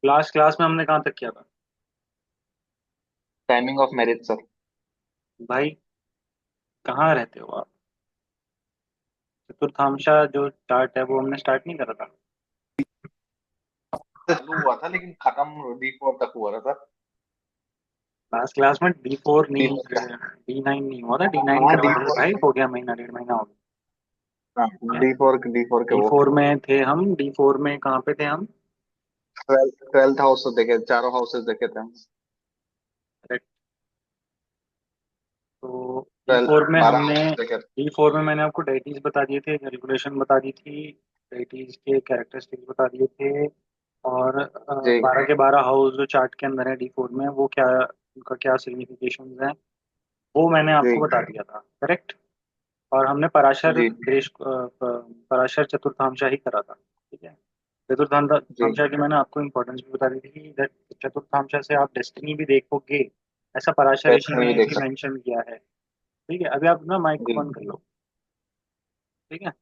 Last class में हमने कहाँ तक किया था? Timing of marriage sir. भाई कहाँ रहते हो आप? चतुर्थांशा जो चार्ट है वो हमने स्टार्ट नहीं करा था? चालू हुआ था लेकिन खत्म D4 तक हुआ था सर। लास्ट क्लास में D4 नहीं, D4 का। D9 नहीं हुआ था। D9 हाँ करवा रहे थे D4 भाई, के। हो गया महीना डेढ़ महीना हो हाँ गया। D4 के वो। D4 में थे हम। D4 में कहाँ पे थे हम? ट्वेल्थ हाउस देखे, चारों हाउसेस देखे थे हम। Correct। तो ट्वेल्थ D4 में 12 हमने, हाउसेस देखे थे। D4 में मैंने आपको डाइटीज बता दिए थे, कैलकुलेशन बता दी थी, डाइटीज के कैरेक्टरिस्टिक्स बता दिए थे। और जी 12 के 12 हाउस जो चार्ट के अंदर है D4 में, वो क्या, उनका क्या सिग्निफिकेशंस हैं, वो मैंने आपको जी बता दिया था। करेक्ट। और हमने पराशर जी देश पराशर चतुर्थांशा ही करा था। ठीक है। जी। चतुर्थांशा की मैंने आपको इंपॉर्टेंस भी बता दी थी कि चतुर्थांशा से आप डेस्टिनी भी देखोगे, ऐसा पराशर ऋषि पैसे में भी ने देख भी सकते मेंशन किया है। ठीक है, अभी आप ना माइक हैं। को जी बंद कर लो। ठीक है।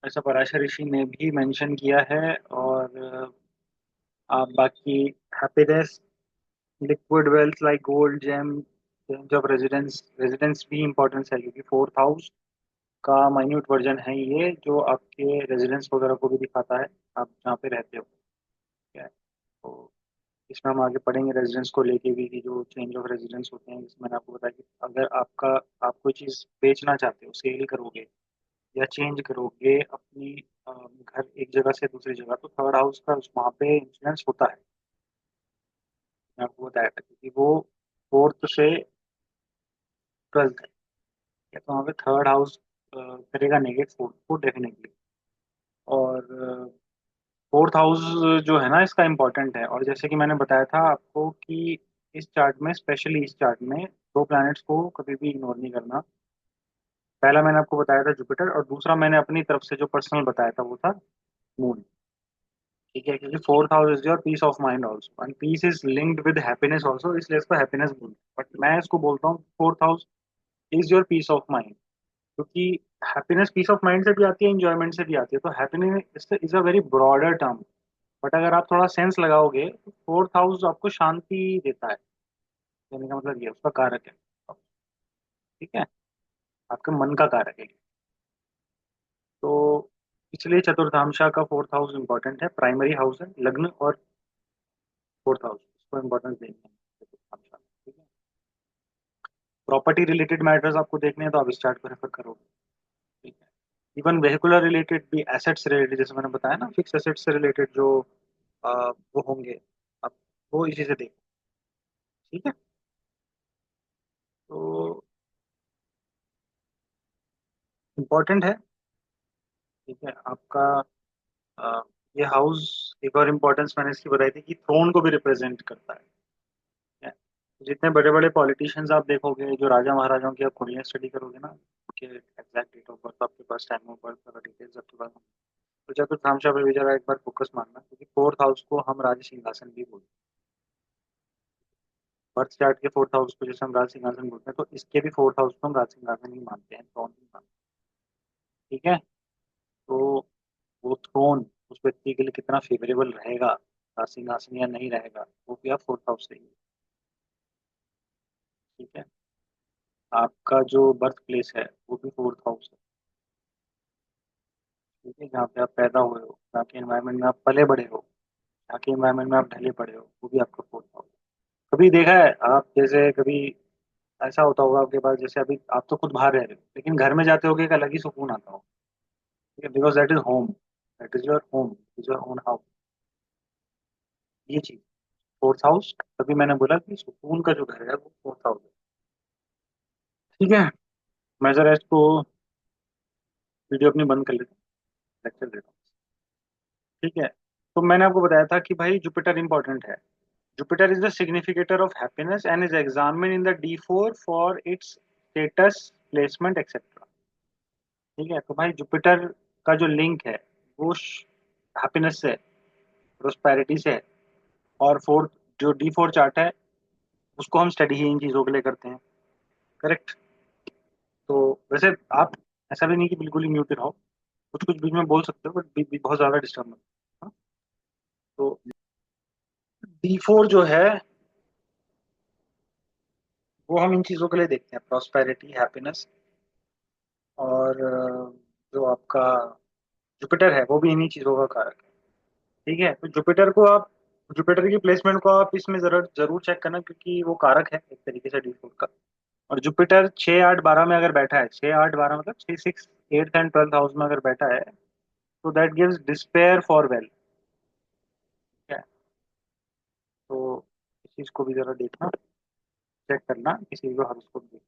ऐसा पराशर ऋषि ने भी मेंशन किया है। और आप बाकी happiness, liquid wealth like gold gem, change of residence, residence भी इंपॉर्टेंस है क्योंकि फोर्थ हाउस का माइन्यूट वर्जन है ये, जो आपके रेजिडेंस वगैरह को भी दिखाता है, आप जहाँ पे रहते हो। ठीक है। तो इसमें हम आगे पढ़ेंगे रेजिडेंस को लेके भी, कि जो चेंज ऑफ रेजिडेंस होते हैं, जिसमें मैंने आपको बताया कि अगर आप कोई चीज़ बेचना चाहते हो, सेल करोगे या चेंज करोगे अपनी घर एक जगह से दूसरी जगह, तो थर्ड हाउस का वहाँ पे इंफ्लुएंस होता है। मैं आपको बताया था क्योंकि वो फोर्थ से ट्वेल्थ है, तो वहाँ पे थर्ड हाउस करेगा नेगेट फोर्थ को डेफिनेटली। और फोर्थ हाउस जो है ना, इसका इम्पोर्टेंट है। और जैसे कि मैंने बताया था आपको कि इस चार्ट में, स्पेशली इस चार्ट में, दो प्लैनेट्स को कभी भी इग्नोर नहीं करना। पहला मैंने आपको बताया था जुपिटर, और दूसरा मैंने अपनी तरफ से जो पर्सनल बताया था वो था मून। ठीक है, क्योंकि fourth house is your peace of mind also, and peace is linked with happiness also, इसलिए इसको हैप्पीनेस बोलते हैं। बट मैं इसको बोलता हूँ fourth house is your peace of mind, क्योंकि हैप्पीनेस पीस ऑफ माइंड से भी आती है, इंजॉयमेंट से भी आती है। तो happiness is a very broader term. But अगर आप थोड़ा सेंस लगाओगे तो फोर्थ हाउस आपको शांति देता है, कहने का मतलब ये उसका कारक है। ठीक है, आपके मन का कारक है। तो इसलिए चतुर्थांशा का फोर्थ हाउस इंपॉर्टेंट है, प्राइमरी हाउस है लग्न और फोर्थ हाउस, इसको इंपॉर्टेंस देनी है चतुर्थांशा। ठीक है। प्रॉपर्टी रिलेटेड मैटर्स आपको देखने हैं तो आप इस चार्ट को रेफर करोगे। ठीक है। इवन वेहिकुलर रिलेटेड भी, एसेट्स रिलेटेड, जैसे मैंने बताया ना, फिक्स एसेट्स से रिलेटेड जो वो होंगे, आप वो इसी से देखो। ठीक है। तो इम्पोर्टेंट है। ठीक है आपका अ, ये हाउस, एक और इम्पोर्टेंस मैंने इसकी बताई थी कि थ्रोन को भी रिप्रेजेंट करता है। ठीक है? तो जितने बड़े बड़े पॉलिटिशियंस आप देखोगे, जो राजा महाराजाओं की आप कुंडलियाँ स्टडी करोगे ना, उनके एग्जैक्ट डेट ऑफ बर्थ आपके पास, टाइम ऑफ बर्थ का डिटेल्स आपके पास होंगे। तो चतुर्थांशा पे भी जरा एक बार फोकस मारना, क्योंकि फोर्थ हाउस को हम राज सिंहासन भी बोलते हैं। बर्थ चार्ट के फोर्थ हाउस को जैसे हम राज सिंहासन बोलते हैं, तो इसके भी फोर्थ हाउस को हम राज सिंहासन ही मानते हैं, थ्रोन ही मानते हैं। ठीक है। तो वो थ्रोन उस व्यक्ति के लिए कितना फेवरेबल रहेगा, सिंहासन या नहीं रहेगा, वो भी आप फोर्थ हाउस से ही। ठीक है। आपका जो बर्थ प्लेस है वो भी फोर्थ हाउस है। ठीक है, जहाँ पे आप पैदा हुए हो, जहाँ के एनवायरनमेंट में आप पले बड़े हो, जहाँ के एनवायरनमेंट में आप ढले पड़े हो, वो भी आपका फोर्थ हाउस है। कभी देखा है आप, जैसे कभी ऐसा होता होगा आपके पास, जैसे अभी आप तो खुद बाहर रह रहे हो, लेकिन घर में जाते होगे एक अलग ही सुकून आता हो। ठीक है, because that is home, that is your home, is your own house. ये चीज फोर्थ हाउस, तभी मैंने बोला कि सुकून का जो घर है वो फोर्थ हाउस है। ठीक है। मैं जरा इसको वीडियो अपनी बंद कर लेता हूँ, लेक्चर देता हूँ। ठीक है। तो मैंने आपको बताया था कि भाई जुपिटर इंपॉर्टेंट है। Jupiter is the significator of happiness and is examine in the D4 for its status, placement etcetera. ठीक है। तो भाई जुपिटर का जो लिंक है वो हैप्पीनेस से, प्रोस्पेरिटी से है। और फोर्थ, जो D4 चार्ट है, उसको हम स्टडी ही इन चीज़ों के लिए करते हैं। करेक्ट। तो वैसे आप, ऐसा भी नहीं कि बिल्कुल ही म्यूटेड हो, कुछ कुछ बीच में बोल सकते हो, बट बहुत ज़्यादा डिस्टर्ब मत। हाँ? तो D4 जो है वो हम इन चीजों के लिए देखते हैं, प्रॉस्पेरिटी, हैप्पीनेस, और जो आपका जुपिटर है वो भी इन्हीं चीजों का कारक है। ठीक है, तो जुपिटर को आप, जुपिटर की प्लेसमेंट को आप इसमें जरूर जरूर चेक करना, क्योंकि वो कारक है एक तरीके से D4 का। और जुपिटर 6 8 12 में अगर बैठा है, 6 8 12 मतलब 6 6 8 एंड 12th हाउस में अगर बैठा है, तो that gives despair for well. ठीक है, तो इस चीज को भी जरा देखना, चेक करना किसी को हॉरोस्कोप देख।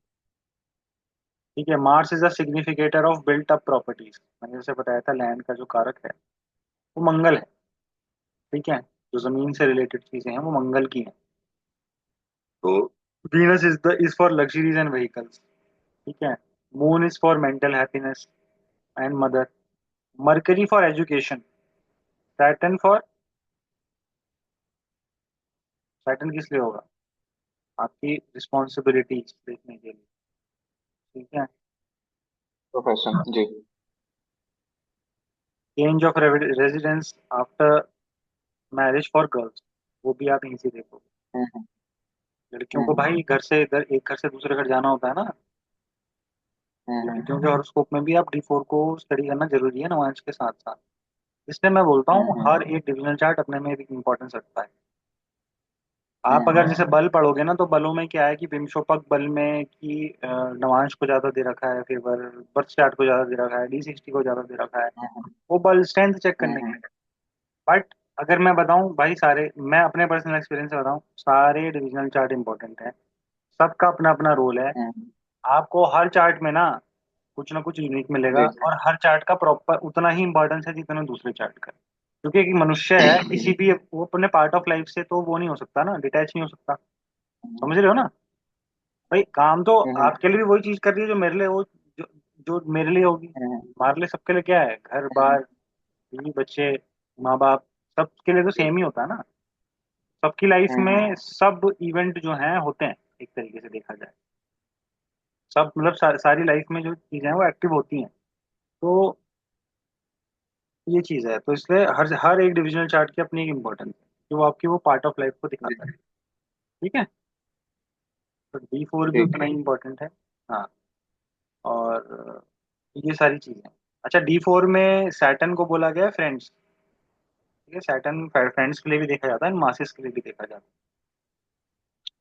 ठीक है, Mars is a significator of built up properties. मैंने जैसे बताया था, लैंड का जो कारक है वो मंगल है। ठीक है, जो जमीन से रिलेटेड चीजें हैं वो मंगल की हैं। तो Venus is for luxuries and vehicles. ठीक है, moon is for mental happiness and mother, mercury for education, Saturn for, Saturn किस लिए होगा, आपकी रिस्पॉन्सिबिलिटीज देखने के लिए। ठीक है, प्रोफेशन जी। Change of residence after marriage for girls, वो भी आप यहीं से देखो। हम्म लड़कियों को हम्म भाई घर से इधर, एक घर से दूसरे घर जाना होता है ना। लड़कियों के हॉरोस्कोप में भी आप D4 को स्टडी करना जरूरी है नवांश के साथ साथ। इसलिए मैं बोलता हूँ हम्म हर एक डिविजनल चार्ट अपने में एक इम्पोर्टेंस रखता है। आप अगर हम्म जैसे बल पढ़ोगे ना, तो बलों में क्या है कि विमशोपक बल में कि नवांश को ज्यादा दे रखा है फेवर, बर्थ चार्ट को ज्यादा दे रखा है, D60 को ज्यादा दे रखा है, हम्म वो बल स्ट्रेंथ चेक करने के हम्म लिए। बट अगर मैं बताऊं भाई, सारे, मैं अपने पर्सनल एक्सपीरियंस से बताऊं, सारे डिविजनल चार्ट इंपॉर्टेंट है। सबका अपना अपना रोल है। हम्म, आपको हर चार्ट में ना कुछ ना कुछ यूनिक मिलेगा, जी और हर चार्ट का प्रॉपर उतना ही इंपॉर्टेंस है जितना दूसरे चार्ट का। क्योंकि एक मनुष्य है, किसी भी वो अपने पार्ट ऑफ लाइफ से तो वो नहीं हो सकता ना, डिटैच नहीं हो सकता। समझ रहे हो ना भाई, काम तो हम्म आपके लिए भी वही चीज कर रही है जो मेरे लिए हो, जो, जो मेरे लिए होगी। हम्म हमारे लिए सबके लिए क्या है, घर हम्म बार, बीवी बच्चे, माँ बाप, सबके लिए तो जी सेम ही होता है ना। सबकी लाइफ हम्म में सब इवेंट जो हैं होते हैं, एक तरीके से देखा जाए। सब मतलब सारी लाइफ में जो चीजें हैं वो एक्टिव होती हैं। तो ये चीज है, तो इसलिए हर हर एक डिविजनल चार्ट की अपनी एक इम्पोर्टेंस है, कि वो आपकी वो पार्ट ऑफ लाइफ को जी दिखाता है। ठीक है, तो D4 भी ठीक उतना ही इम्पोर्टेंट है। हाँ, और ये सारी चीजें। अच्छा, D4 में सैटर्न को बोला गया है फ्रेंड्स। ठीक है, सैटर्न फ्रेंड्स के लिए भी देखा जाता है, मासेस के लिए भी देखा जाता है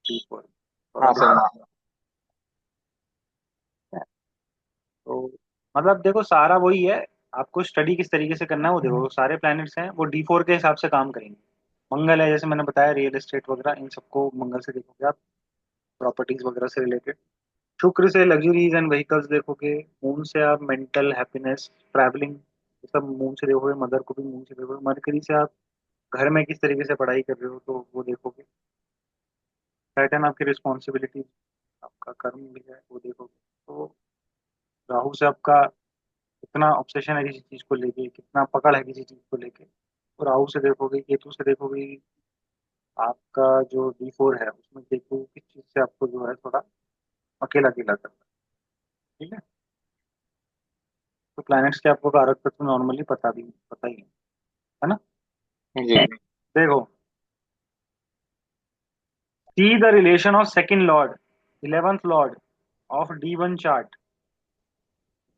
D4, थोड़ा हाँ सर। डिफरेंट है। तो मतलब देखो, सारा वही है। आपको स्टडी किस तरीके से करना है वो देखो, सारे प्लैनेट्स हैं वो D4 के हिसाब से काम करेंगे। मंगल है, जैसे मैंने बताया, रियल एस्टेट वगैरह, इन सबको मंगल से देखोगे आप, प्रॉपर्टीज वगैरह से रिलेटेड। शुक्र से लग्जरीज एंड व्हीकल्स देखोगे। मून से आप मेंटल हैप्पीनेस, ट्रैवलिंग, ये सब मून से देखोगे। मदर को भी मून से देखोगे। मरकरी से आप घर में किस तरीके से पढ़ाई कर रहे हो, तो वो देखोगे। सैटर्न आपकी रिस्पॉन्सिबिलिटी, आपका कर्म भी है, वो देखोगे। तो राहु से आपका कितना ऑब्सेशन है किसी चीज को लेके, कितना पकड़ है किसी चीज को लेके, तो राहु से देखोगे। केतु से देखोगे कि आपका जो D4 है उसमें केतु किस चीज से आपको जो है थोड़ा अकेला अकेला करता है। ठीक है, तो प्लैनेट्स के आपको कारक तत्व नॉर्मली पता ही है ना। जी देखो, see the relation of second Lord, 11th Lord of D1 chart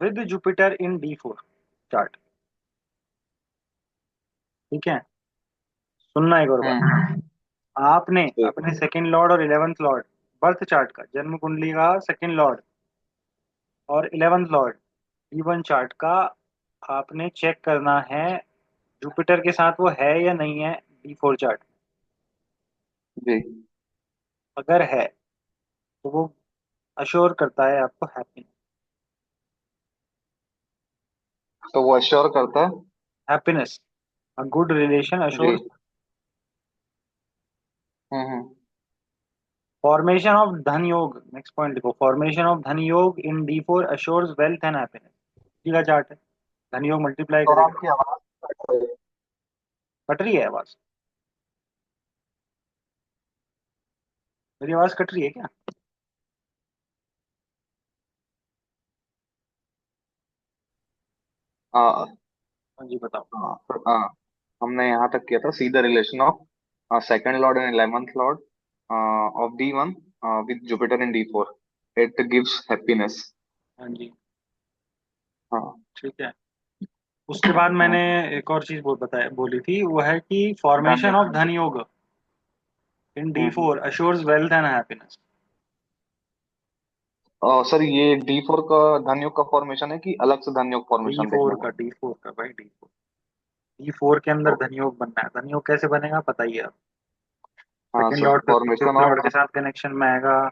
with Jupiter in D4 chart. ठीक है, सुनना एक और बात। हम्म आपने जी अपने सेकंड लॉर्ड और 11th लॉर्ड, बर्थ चार्ट का, जन्म कुंडली का सेकंड लॉर्ड और 11th लॉर्ड D1 चार्ट का आपने चेक करना है, जुपिटर के साथ वो है या नहीं है D4 चार्ट। जी। अगर है तो वो अश्योर करता है आपको हैप्पीनेस। तो वो अश्योर करता है। हैप्पीनेस, अ गुड रिलेशन जी assure. Hmm. Formation of dhan yoga, next point देखो, formation of dhan yoga in D4 assures wealth and happiness. इसी का चार्ट है, धन योग मल्टीप्लाई और करेगा। आपकी आवाज कट रही है। कट रही है आवाज? मेरी आवाज कट रही है क्या? हाँ हाँ जी, बताओ। हाँ हमने यहाँ तक किया था, see the relation of second lord and 11th lord of D1 with Jupiter in D4. It gives happiness. हाँ जी। हाँ। ठीक है। उसके बाद मैंने हाँ, एक और चीज बोली थी, वो है कि फॉर्मेशन धन्य। Of dhan yoga in D four assures wealth and happiness. Sir ये D4 का धनयोग का फॉर्मेशन है कि अलग से धनयोग डी फॉर्मेशन देखना फोर का है? डी फोर का भाई, डी फोर के अंदर ओके। धनयोग बनना है। धनयोग कैसे बनेगा पता ही है। हाँ second sir, Lord formation fifth Lord के ऑफ। साथ कनेक्शन में आएगा।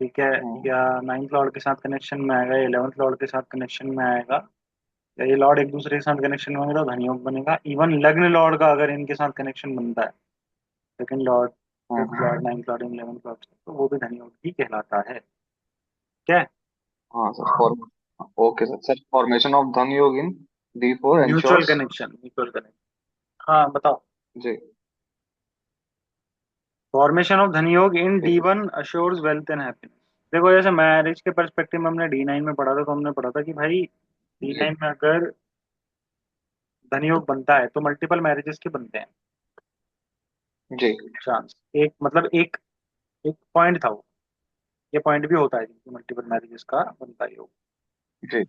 ठीक है। या नाइन्थ लॉर्ड के साथ कनेक्शन में आएगा, 11th लॉर्ड के साथ कनेक्शन में आएगा, या ये लॉर्ड एक दूसरे के साथ कनेक्शन में होंगे तो धनयोग बनेगा। इवन लग्न लॉर्ड का अगर इनके साथ कनेक्शन बनता है, second Lord, fifth Lord, ninth Lord, 11th Lord, तो वो भी धनयोग ही कहलाता है। क्या है? हाँ sir, okay sir. Sir formation of dhanyoga in D4 mutual ensures. Connection, mutual connection. हाँ बताओ। जी। फॉर्मेशन ऑफ धनयोग इन ठीक डी है। One assures wealth and happiness. देखो जैसे मैरिज के परस्पेक्टिव में हमने D9 में पढ़ा था, तो हमने पढ़ा था कि भाई जी। D9 में अगर धनयोग बनता है तो मल्टीपल मैरिजेस के बनते हैं जी। चांस। एक मतलब एक एक पॉइंट था वो। ये पॉइंट भी होता है कि मल्टीपल मैरिजेस का बनता ही हो। जी।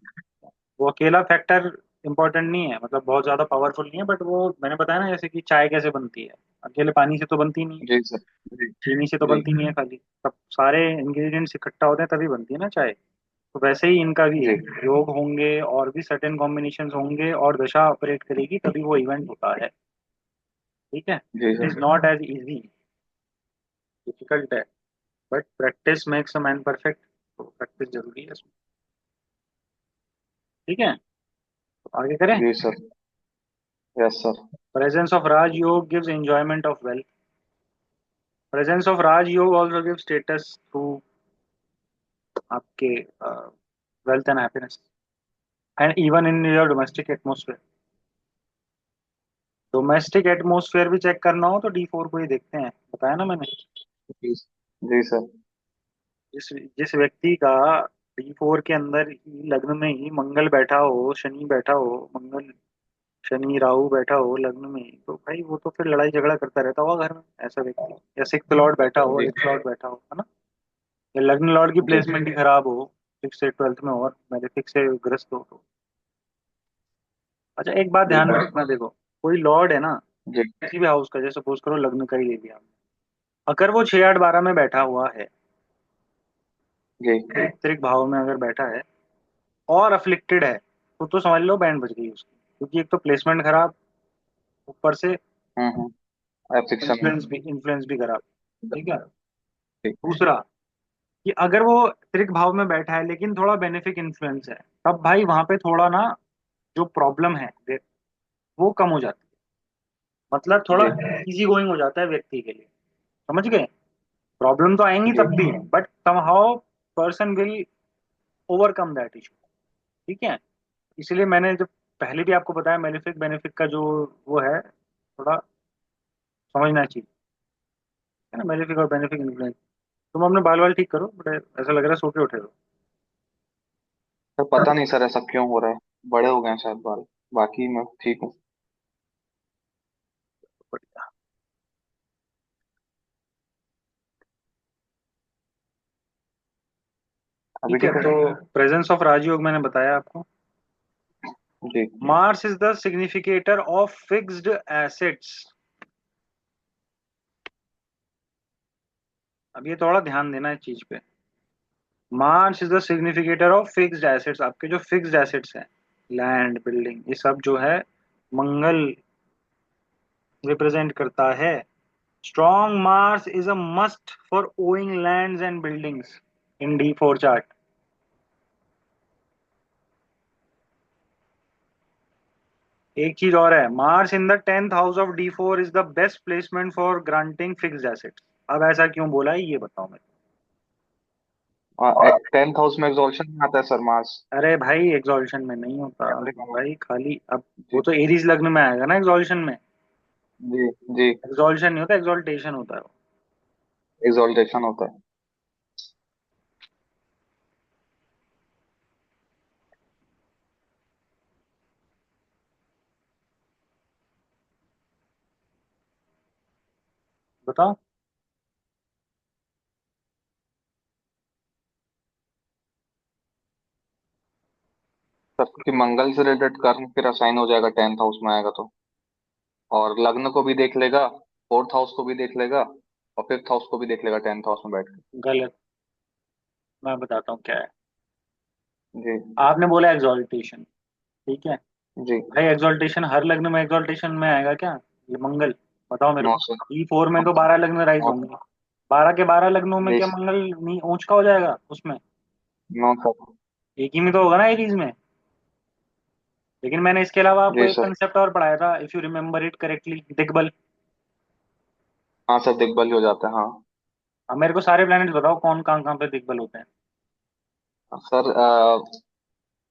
वो अकेला फैक्टर इंपॉर्टेंट नहीं है, मतलब बहुत ज्यादा पावरफुल नहीं है, बट वो मैंने बताया ना, जैसे कि चाय कैसे बनती है, अकेले पानी से तो बनती नहीं है, जी सर। जी। चीनी से तो जी। बनती नहीं है खाली। सब सारे इंग्रेडिएंट्स इकट्ठा होते हैं तभी बनती है ना चाय। तो वैसे ही इनका भी है, जी। योग होंगे और भी सर्टेन कॉम्बिनेशन होंगे और दशा ऑपरेट करेगी तभी वो इवेंट होता है। ठीक है। जी it is sir. Not as easy, difficult है, but practice makes a man perfect. तो प्रैक्टिस जरूरी है इसमें। ठीक है, तो आगे करें। जी sir. Yes sir. Presence of raj yoga gives enjoyment of wealth. Presence of raj yoga also give status through आपके wealth and happiness and even in your domestic atmosphere. Domestic atmosphere भी चेक करना हो तो D4 को ही देखते हैं, बताया ना मैंने। जी। जी सर। जिस जिस व्यक्ति का D4 के अंदर ही लग्न में ही मंगल बैठा हो, शनि बैठा हो, मंगल शनि राहु बैठा हो लग्न में ही, तो भाई वो तो फिर लड़ाई झगड़ा करता रहता होगा घर में ऐसा व्यक्ति। या सिक्स लॉर्ड बैठा हो, जी। एट्थ लॉर्ड बैठा हो, है ना। या लग्न लॉर्ड की जी। प्लेसमेंट ही खराब हो, सिक्स से ट्वेल्थ में हो और मेलेफिक से ग्रस्त हो तो। अच्छा एक बात जी ध्यान में सर। रखना, देखो कोई लॉर्ड है ना, जी। किसी भी हाउस का, जैसे सपोज करो लग्न का ही ले लिया, अगर वो 6 8 12 में बैठा हुआ है, जी। पैतृक भाव में अगर बैठा है और अफ्लिक्टेड है, तो समझ लो बैंड बज गई उसकी, क्योंकि एक तो प्लेसमेंट खराब, ऊपर से एफिक्शन। इन्फ्लुएंस भी खराब। ठीक है। जी। दूसरा, कि अगर वो त्रिक भाव में बैठा है लेकिन थोड़ा बेनिफिक इन्फ्लुएंस है, तब भाई वहां पे थोड़ा ना जो प्रॉब्लम है वो कम हो जाती है। मतलब थोड़ा जी। इजी गोइंग हो जाता है व्यक्ति के लिए। समझ गए? प्रॉब्लम तो आएंगी जी। तब भी, but somehow person will overcome that issue. ठीक है। इसलिए मैंने जब पहले भी आपको बताया, मेलिफिक बेनिफिक का जो वो है, थोड़ा समझना चाहिए, है ना, मेलिफिक और बेनिफिक इन्फ्लुएंस। तुम अपने बाल वाल ठीक करो, बट ऐसा लग रहा है सो के उठे हो। सर पता नहीं सर, ऐसा क्यों हो रहा है। बड़े हो गए हैं शायद बाल। बाकी मैं ठीक हूँ। बढ़िया। अभी ठीक है, ठीक है तो सर। प्रेजेंस ऑफ राजयोग मैंने बताया आपको। जी। Mars is the significator of fixed assets. अब ये थोड़ा ध्यान देना है चीज पे। Mars is the significator of fixed assets. आपके जो फिक्स्ड एसेट्स हैं, लैंड बिल्डिंग, ये सब जो है मंगल रिप्रेजेंट करता है। Strong Mars is a must for owing lands and buildings in D4 chart. एक चीज और है, Mars in the 10th house of D4 is the best placement for granting fixed assets. अब ऐसा क्यों बोला है ये बताओ मेरे 10th हाउस में एग्जॉल्शन में आता है सर मार्स। को। अरे भाई एग्जॉल्शन में नहीं होता कैप्रिकॉर्न। भाई, खाली अब वो जी। तो एरीज लग्न में आएगा ना एग्जॉल्शन में। जी। जी। एग्जॉल्शन नहीं होता, एग्जॉल्टेशन होता है वो। एग्जॉल्टेशन होता है। बताओ। सर क्योंकि मंगल से रिलेटेड कर्म फिर असाइन हो जाएगा, 10th हाउस में आएगा तो। और लग्न को भी देख लेगा, 4th हाउस को भी देख लेगा, और 5th हाउस को भी देख लेगा 10th हाउस में बैठ के। गलत। मैं बताता हूँ क्या है। जी। आपने बोला एग्जॉल्टेशन, ठीक है। जी। भाई एग्जॉल्टेशन हर लग्न में एग्जॉल्टेशन में आएगा क्या? ये मंगल, बताओ मेरे नो को। सर। E4 में तो 12 लग्न राइज नो होंगे। 12 के 12 लग्नों में जी। क्या मंगल ऊंच का हो जाएगा उसमें? No sir. एक ही में तो होगा ना ये चीज में। लेकिन मैंने इसके अलावा आपको जी एक सर। कंसेप्ट और पढ़ाया था, if you remember it correctly, digbal. हाँ सर, दिग्बल ही हो जाता है, हाँ। अब मेरे को सारे प्लैनेट्स बताओ कौन कहाँ कहाँ पे दिग्बल होते हैं। सर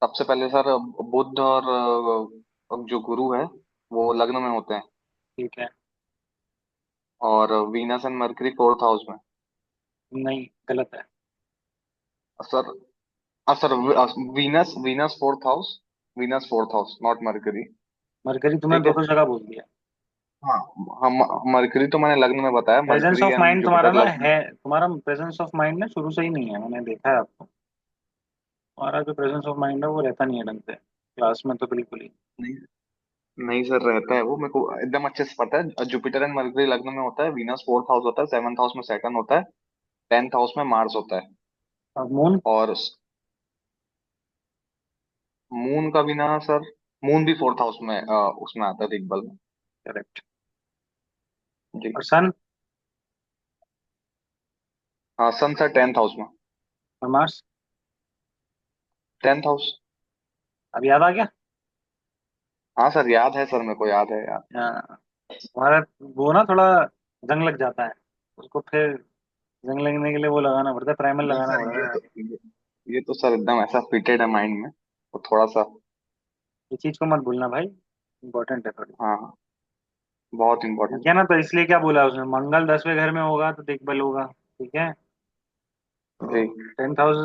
सबसे पहले सर बुध और जो गुरु है वो लग्न में होते हैं। ठीक है। और Venus and mercury 4th house में। नहीं, गलत है। Sir sir Venus Venus 4th house. Venus 4th house, not mercury. Mercury तुमने ठीक दो है। दो जगह बोल दिया। हाँ। हम मरकरी तो मैंने लग्न में बताया, presence mercury of and mind तुम्हारा जुपिटर ना लग्न। है, तुम्हारा प्रेजेंस ऑफ माइंड ना शुरू से ही नहीं है, मैंने देखा है आपको। तुम्हारा जो प्रेजेंस ऑफ माइंड है वो रहता नहीं है ढंग से, क्लास में तो बिल्कुल ही। नहीं। नहीं सर, रहता है वो, मेरे को एकदम अच्छे से पता है। जुपिटर एंड मरकरी लग्न में होता है, वीनस 4th हाउस होता है, 7th हाउस में सैटर्न होता है, 10th हाउस में मार्स होता है। और मून? और मून का भी ना सर, मून भी 4th हाउस में उसमें आता है, दिग्बल में। करेक्ट। जी। और सन? हाँ, सन सर 10th हाउस में। और मार्स? 10th house. अब याद आ गया? हाँ सर, याद है सर, मेरे को याद है यार। हाँ, तुम्हारा वो ना थोड़ा जंग लग जाता है, उसको फिर जंग लगने के लिए वो लगाना पड़ता है, प्राइमर नहीं लगाना सर, पड़ता है। ये तो सर एकदम ऐसा फिटेड है माइंड में, वो थोड़ा सा। ये चीज को मत भूलना भाई, इंपॉर्टेंट है थोड़ी। हाँ हाँ, बहुत ठीक इंपॉर्टेंट है है। ना, तो इसलिए क्या बोला उसने, मंगल 10वें घर में होगा तो दिग्बल होगा। ठीक है। जी। तो 10th house,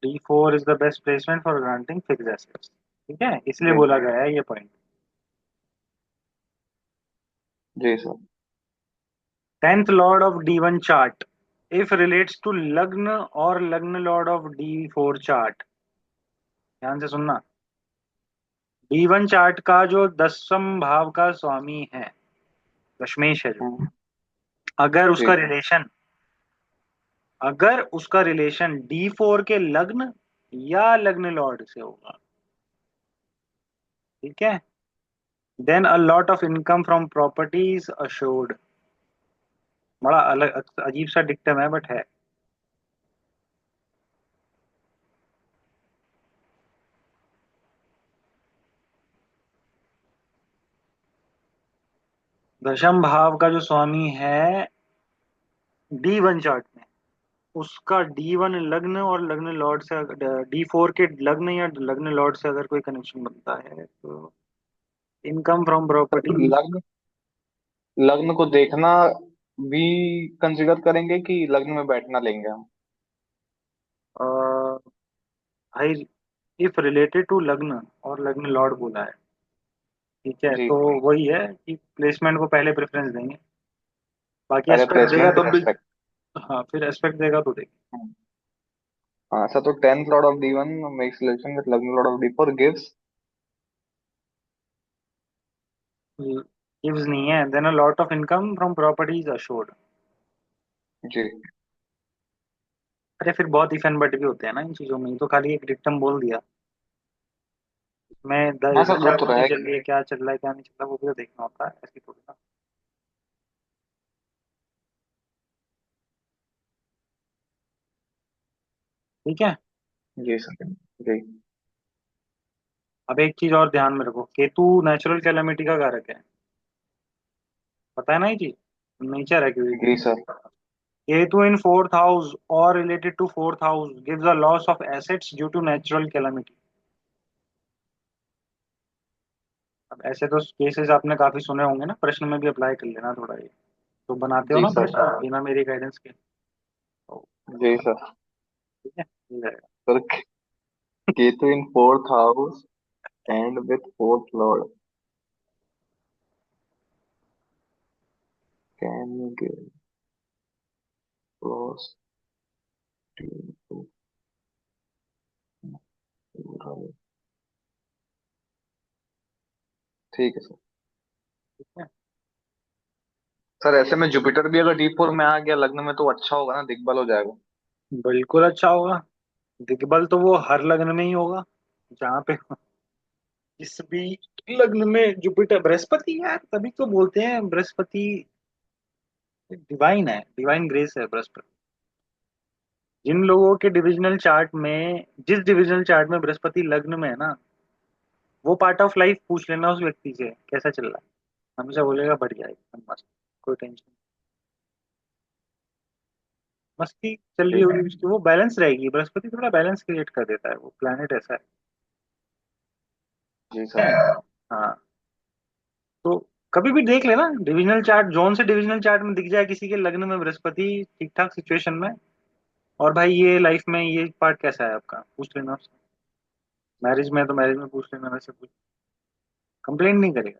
D4 is the best placement for granting fix assets. ठीक है, इसलिए जी। बोला गया है ये पॉइंट। जी sir. 10th lord of D1 chart if relates to lagna और लग्न लॉर्ड ऑफ D4 चार्ट, ध्यान से सुनना। D1 चार्ट का जो 10वें भाव का स्वामी है, दशमेश है जो, हम्म, अगर जी। उसका रिलेशन, अगर उसका रिलेशन D4 के लग्न या लग्न लॉर्ड से होगा, ठीक है, then a lot of income from properties assured. बड़ा अलग अजीब सा डिक्टम है बट है। दशम भाव का जो स्वामी है D1 चार्ट में, उसका D1 लग्न और लग्न लॉर्ड से, D4 के लग्न या लग्न लॉर्ड से अगर कोई कनेक्शन बनता है तो इनकम फ्रॉम तो प्रॉपर्टी। लग्न लग्न को देखना भी कंसिडर करेंगे कि लग्न में बैठना लेंगे हम? भाई इफ रिलेटेड टू लग्न और लग्न लॉर्ड बोला है, ठीक है, जी। तो वही है कि प्लेसमेंट को पहले प्रेफरेंस देंगे, बाकी पहले एस्पेक्ट देगा प्लेसमेंट फिर तब भी। एस्पेक्ट। हाँ, फिर एस्पेक्ट देगा तो देगा। हाँ सर, तो 10th lord of D1 makes relation with lagna lord of D4 gives. Gives नहीं है, then a lot of income from properties assured. जी। अरे फिर बहुत इफ एंड बट भी होते हैं ना इन चीजों में, ये तो खाली एक डिक्टम बोल दिया। मैं हाँ सर, वो दशा तो कौन सी चल रहेगा। रही है, क्या चल रहा है क्या नहीं चल रहा, वो भी तो देखना होता है, ऐसी थोड़ी ना। ठीक है। जी सर। जी। अब एक चीज और ध्यान में रखो, केतु नेचुरल कैलेमिटी का कारक है, पता है ना ये चीज, नेचर है जी क्योंकि sir. Ketu in 4th house और related to 4th house gives a loss of assets due to natural calamity. अब ऐसे तो केसेस आपने काफी सुने होंगे ना, प्रश्न में भी अप्लाई कर लेना थोड़ा ये, तो बनाते हो जी ना सर। प्रश्न बिना मेरी गाइडेंस के, तो जी सर। ठीक है, मिल जाएगा। Sir Ketu in 4th house and with 4th Lord can give. ठीक है सर। ठीक है। सर ऐसे में जुपिटर भी अगर D4 में आ गया लग्न में तो अच्छा होगा ना, दिग्बल हो जाएगा। बिल्कुल अच्छा होगा। दिग्बल तो वो हर लग्न में ही होगा, जहाँ पे जिस भी लग्न में जुपिटर, बृहस्पति यार, तभी तो बोलते हैं बृहस्पति डिवाइन है, डिवाइन ग्रेस है बृहस्पति। जिन लोगों के डिविजनल चार्ट में, जिस डिविजनल चार्ट में बृहस्पति लग्न में है ना, वो पार्ट ऑफ लाइफ पूछ लेना उस व्यक्ति से कैसा चल रहा है, हमेशा बोलेगा बढ़िया एकदम मस्त, कोई टेंशन। मस्ती चल रही होगी उसकी, वो बैलेंस रहेगी, बृहस्पति थोड़ा बैलेंस क्रिएट कर देता है, वो प्लेनेट ऐसा जी है। सर। हाँ, तो कभी भी देख लेना डिविजनल चार्ट, जोन से डिविजनल चार्ट में दिख जाए किसी के लग्न में बृहस्पति ठीक ठाक सिचुएशन में, और भाई ये लाइफ में ये पार्ट कैसा है आपका, पूछ लेना उससे। मैरिज में है तो मैरिज में पूछ लेना, वैसे कुछ कंप्लेन नहीं करेगा।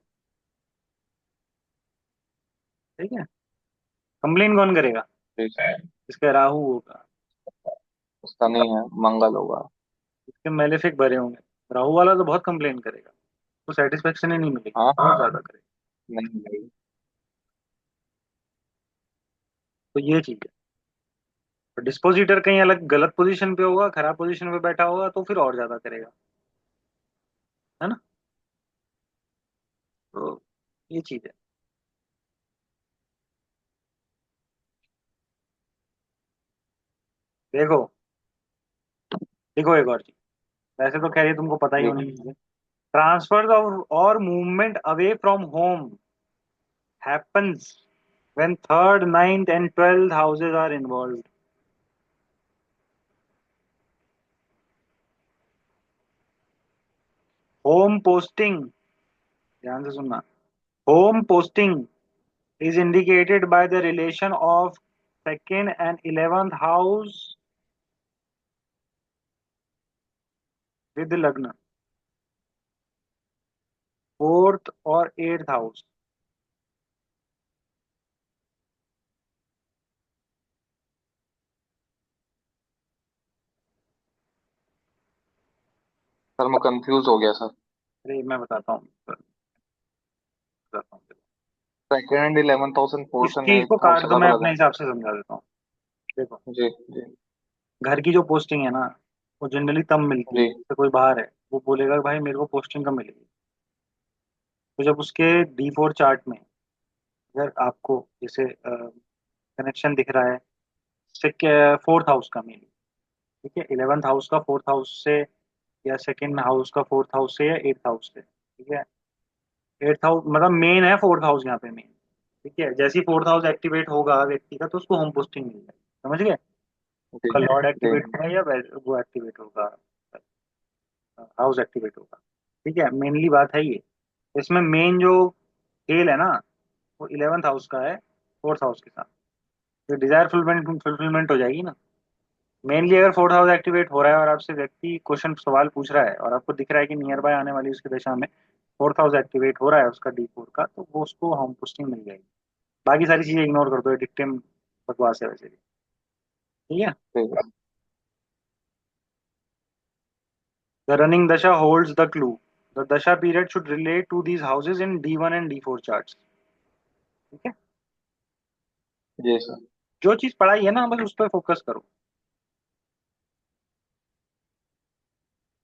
ठीक है। कंप्लेन कौन करेगा? जी सर। इसका राहु होगा, उसका नहीं है, मंगल होगा। इसके मेलेफिक भरे होंगे। राहु वाला तो बहुत कंप्लेन करेगा, तो सेटिस्फेक्शन ही नहीं मिलेगी, हाँ। बहुत ज्यादा करेगा। नहीं भाई। तो ये चीज है। तो डिस्पोजिटर कहीं अलग गलत पोजीशन पे होगा, खराब पोजीशन पे बैठा होगा, तो फिर और ज्यादा करेगा, है ना। तो ये चीज है। देखो, देखो एक और चीज, वैसे तो खैर ये तुमको पता ही जी। होनी चाहिए। ट्रांसफर और movement away from home happens when third, ninth, and 12th houses are involved. Home posting, ध्यान से सुनना, home posting is indicated by the relation of second and 11th house with the lagna, fourth और eighth house। Sir मैं confuse हो गया sir. अरे मैं बताता हूँ। सेकेंड 11,000 इस फोर्थ एंड चीज को एट हाउस काट दो, अलग मैं अलग अपने है। हिसाब से समझा देता हूँ। देखो, जी जी। घर की जो पोस्टिंग है ना, वो जनरली तब मिलती है जी जैसे कोई बाहर है, वो बोलेगा कि भाई मेरे को पोस्टिंग कब मिलेगी। तो जब उसके D4 चार्ट में अगर आपको जैसे कनेक्शन दिख रहा है, फोर्थ हाउस का मेन, ठीक है, 11th हाउस का फोर्थ हाउस से, या सेकेंड हाउस का फोर्थ हाउस से, या एट्थ हाउस से, ठीक है। एट्थ हाउस मतलब मेन है, फोर्थ हाउस यहाँ पे मेन। ठीक है, जैसे ही फोर्थ हाउस एक्टिवेट होगा व्यक्ति का, तो उसको होम पोस्टिंग मिल जाएगी, समझ गए। जी। उसका लॉर्ड जी एक्टिवेट होगा या वो एक्टिवेट होगा, हाउस एक्टिवेट होगा। ठीक है, मेनली बात है ये। इसमें मेन जो खेल है ना, वो 11th हाउस का है, फोर्थ हाउस के साथ। तो डिजायर फुलफिलमेंट फुलफिलमेंट हो जाएगी ना। मेनली अगर फोर्थ हाउस एक्टिवेट हो रहा है और आपसे व्यक्ति क्वेश्चन सवाल पूछ रहा है, और आपको दिख रहा है कि नियर बाय आने वाली उसकी दशा में फोर्थ हाउस एक्टिवेट हो रहा है उसका D4 का, तो वो उसको होम पोस्टिंग मिल जाएगी। बाकी सारी चीजें इग्नोर कर दो, डिक्टेम बकवास है वैसे भी। ठीक है। ठीक है। The running dasha holds the clue, the dasha period should relate to these houses in D1 and D4 charts. ठीक है। जी सर। जो चीज पढ़ाई है ना, बस उस पर फोकस करो।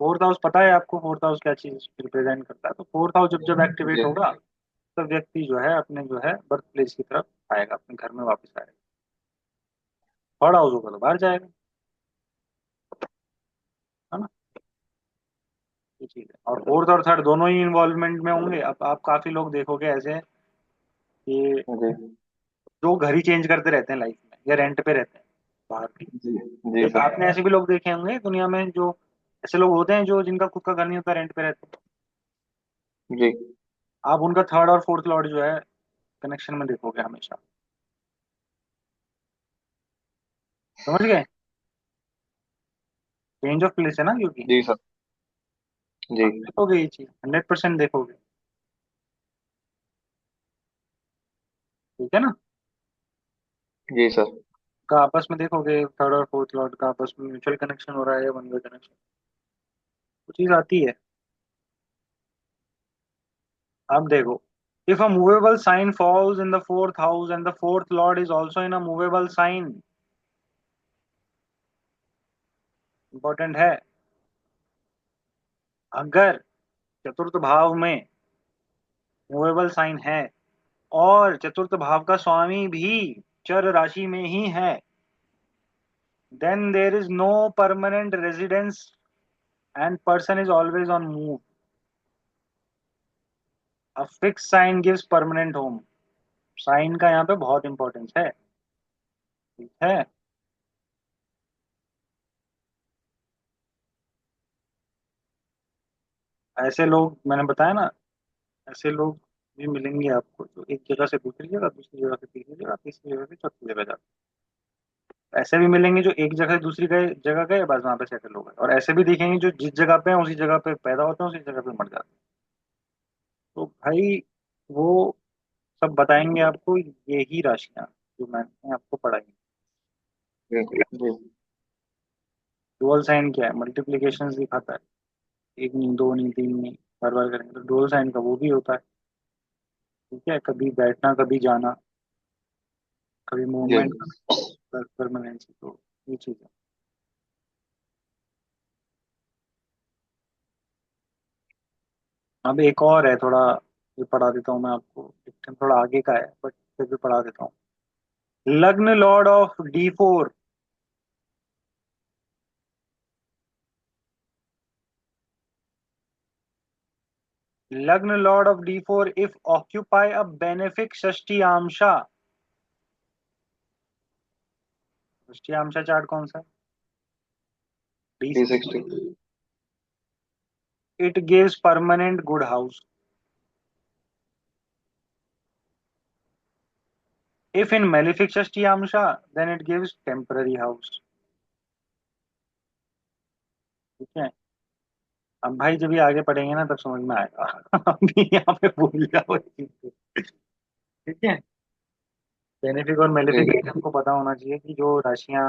फोर्थ हाउस पता है आपको, फोर्थ हाउस क्या चीज रिप्रेजेंट करता है, तो फोर्थ हाउस जब जब एक्टिवेट जी होगा, तो व्यक्ति जो है अपने जो है बर्थ प्लेस की तरफ आएगा, अपने घर में वापस आएगा। थर्ड हाउस होगा तो बाहर जाएगा, है ना। ये चीज है, और फोर्थ और थर्ड दोनों ही इन्वॉल्वमेंट में होंगे। अब आप काफी लोग देखोगे ऐसे कि जी। जो घर ही चेंज करते रहते हैं लाइफ में, या रेंट पे रहते हैं बाहर भी। जी। जी एक सर। आपने ऐसे भी लोग देखे होंगे दुनिया में, जो ऐसे लोग होते हैं जो जिनका खुद का घर नहीं होता, रेंट पे रहते हैं। जी। आप उनका थर्ड और फोर्थ लॉर्ड जो है कनेक्शन में देखोगे हमेशा, समझ गए। चेंज ऑफ प्लेस है ना, क्योंकि जी सर। जी। हाँ, देखोगे ये चीज 100% देखोगे। ठीक है ना। जी सर। का आपस में देखोगे, थर्ड और फोर्थ लॉर्ड का आपस में म्यूचुअल कनेक्शन हो रहा है या वन वे कनेक्शन, वो चीज आती है। अब देखो, if a movable sign falls in the fourth house and the fourth lord is also in a movable sign, important है, अगर चतुर्थ भाव में मूवेबल साइन है और चतुर्थ भाव का स्वामी भी चर राशि में ही है, then there is no permanent residence and person is always on move. A fixed sign gives permanent home. Sign का यहाँ पे बहुत इंपॉर्टेंस है, ठीक है। ऐसे लोग मैंने बताया ना, ऐसे लोग भी मिलेंगे आपको जो एक जगह से दूसरी जगह, दूसरी जगह से तीसरी जगह, तीसरी जगह से चौथी जगह जाते हैं। ऐसे भी मिलेंगे जो एक जगह से दूसरी गए जगह गए, बस वहां पे सेटल हो गए, और ऐसे भी दिखेंगे जो जिस जगह पे हैं उसी जगह पे पैदा होते हैं, उसी जगह पे मर जाते हैं। तो भाई वो सब बताएंगे आपको यही राशियां जो मैंने आपको पढ़ाई। जी जी। डुअल साइन क्या है? मल्टीप्लीकेशन दिखाता है, एक नहीं, दो नहीं, तीन नहीं, बार बार करेंगे तो डुअल साइन का वो भी होता है, ठीक है। कभी बैठना, कभी जाना, कभी जी मूवमेंट, परमानेंसी, तो ये चीज है। अब एक और है थोड़ा, ये पढ़ा देता हूँ मैं आपको, एकदम थोड़ा आगे का है बट फिर भी पढ़ा देता हूँ। लग्न lord of D4, lagna lord of D4 if occupy a benefic shashti amsha. Shashti amsha chart कौन सा है? D6। 360। It gives permanent good house. If in malefic shashti amsha then it gives temporary house, ठीक है। अब भाई जब ये आगे पढ़ेंगे ना तब समझ में आएगा। अभी यहाँ पे भूल जाओ इस चीज़ को, ठीक है। बेनिफिक और मेलेफिक जी हमको पता होना चाहिए कि जो राशियां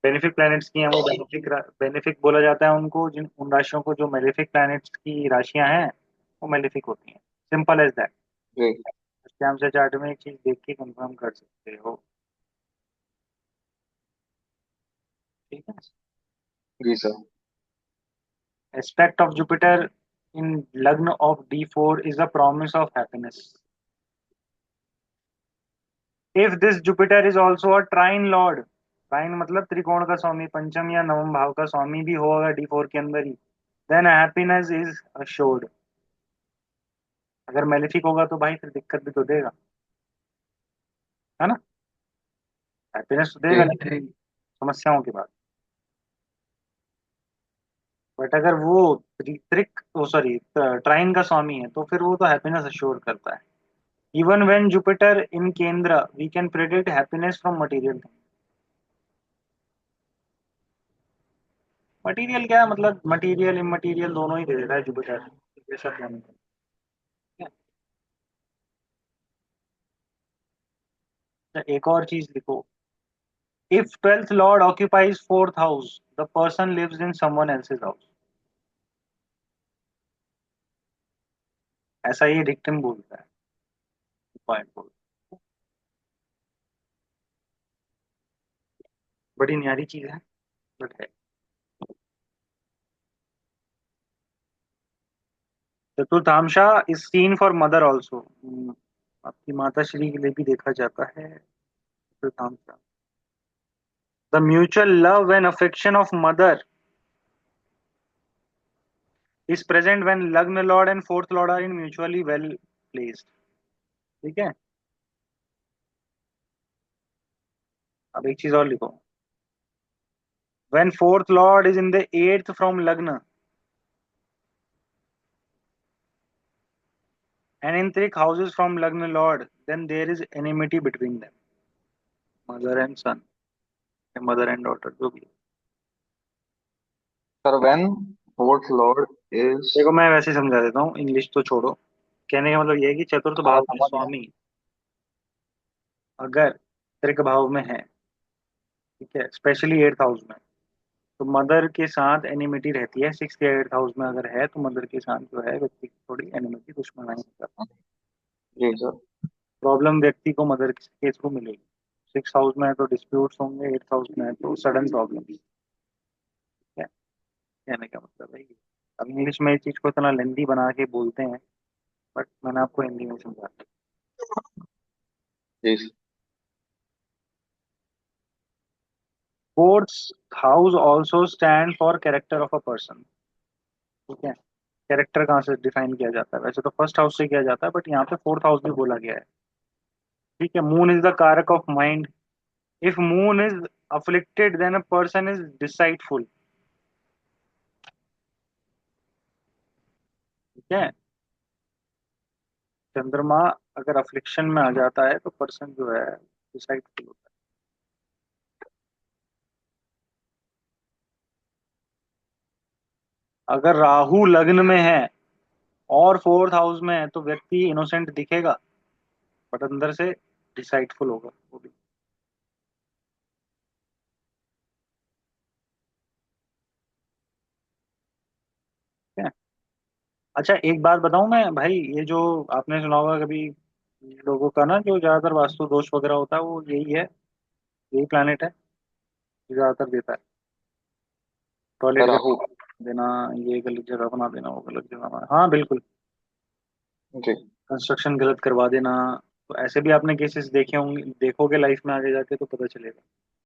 बेनिफिक प्लैनेट्स की हैं वो बेनिफिक, बेनिफिक बोला जाता है उनको, जिन उन राशियों को जो मेलेफिक प्लैनेट्स की राशियां हैं वो मेलेफिक होती हैं। Simple as that. जी स्टैम्प से चार्ट में एक चीज देख के कंफर्म कर सकते हो, ठीक है। जी sir. Aspect of Jupiter in lagna of D4 is a promise of happiness. If this Jupiter is also a trine lord, trine मतलब त्रिकोण का स्वामी, पंचम या नवम भाव का स्वामी भी होगा D4 के अंदर ही, देन हैप्पीनेस इज अश्योर्ड। अगर मेलेफिक होगा तो भाई फिर दिक्कत भी तो देगा, है ना। हैप्पीनेस तो देगा जी लेकिन समस्याओं के बाद। बट अगर वो त्रिक ओ सॉरी ट्राइन का स्वामी है तो फिर वो तो हैप्पीनेस अश्योर करता है। Even when Jupiter in kendra we can predict happiness from material thing. Material क्या है, मतलब मटेरियल इमटेरियल दोनों ही दे देता है जुपिटर, ये सब जानते हैं, ठीक है? एक और चीज देखो, if twelfth lord occupies fourth house the person lives in someone else's house, ऐसा ये डिक्टम बोलता है, पॉइंट बोल। बड़ी न्यारी चीज है बट है। Chaturthamsha is seen for mother also, आपकी माता श्री के लिए भी देखा जाता है chaturthamsha. The mutual love and affection of mother is present when lagna lord and fourth lord are in mutually well placed, ठीक है। अब एक चीज और लिखो, when fourth lord is in the eighth from lagna and in trik houses from lagna lord then there is enmity between them, mother and son, mother and daughter जो भी है। Sir, when fourth lord is. देखो मैं वैसे ही समझा देता हूँ, इंग्लिश तो छोड़ो। कहने का मतलब ये है कि चतुर्थ हाँ, भाव का समझ गया। स्वामी अगर त्रिक भाव में है ठीक है, स्पेशली एट्थ हाउस में। तो मदर के साथ एनिमिटी रहती है, सिक्स या एट्थ हाउस में अगर है तो मदर के साथ जो है व्यक्ति की थोड़ी एनिमिटी, दुश्मनाई होता है। जी सर। प्रॉब्लम व्यक्ति को मदर के थ्रू मिलेगी। सिक्स हाउस में है तो डिस्प्यूट्स होंगे, एट्थ हाउस में है तो सडन प्रॉब्लम। ठीक है, कहने का मतलब है ये। अब इंग्लिश में इस चीज को इतना लेंदी बना के बोलते हैं, बट मैंने आपको हिंदी में समझा। जी sir. Fourth house also stand for character of a person. ठीक है, कैरेक्टर कहाँ से डिफाइन किया जाता है? वैसे तो फर्स्ट हाउस से किया जाता है, बट यहाँ पे फोर्थ हाउस भी बोला गया है। ठीक है, moon is the karak of mind. If moon is afflicted then a person is deceitful. ठीक है, चंद्रमा अगर अफ्लिक्शन में आ जाता है तो पर्सन जो है डिसाइडफुल होता है। अगर राहु लग्न में है और फोर्थ हाउस में है तो व्यक्ति इनोसेंट दिखेगा, बट अंदर से डिसाइडफुल होगा वो भी। ठीक है। अच्छा, एक बात बताऊं मैं भाई, ये जो आपने सुना होगा कभी लोगों का ना, जो ज्यादातर वास्तु दोष वगैरह होता है वो यही है, यही प्लैनेट है जो ज्यादातर देता है। टॉयलेट राहु। गलत देना, ये गलत जगह बना देना, वो गलत जगह बना, हाँ बिल्कुल, जी। कंस्ट्रक्शन गलत करवा देना। तो ऐसे भी आपने केसेस देखे होंगे, देखोगे लाइफ में आगे जाके तो पता चलेगा।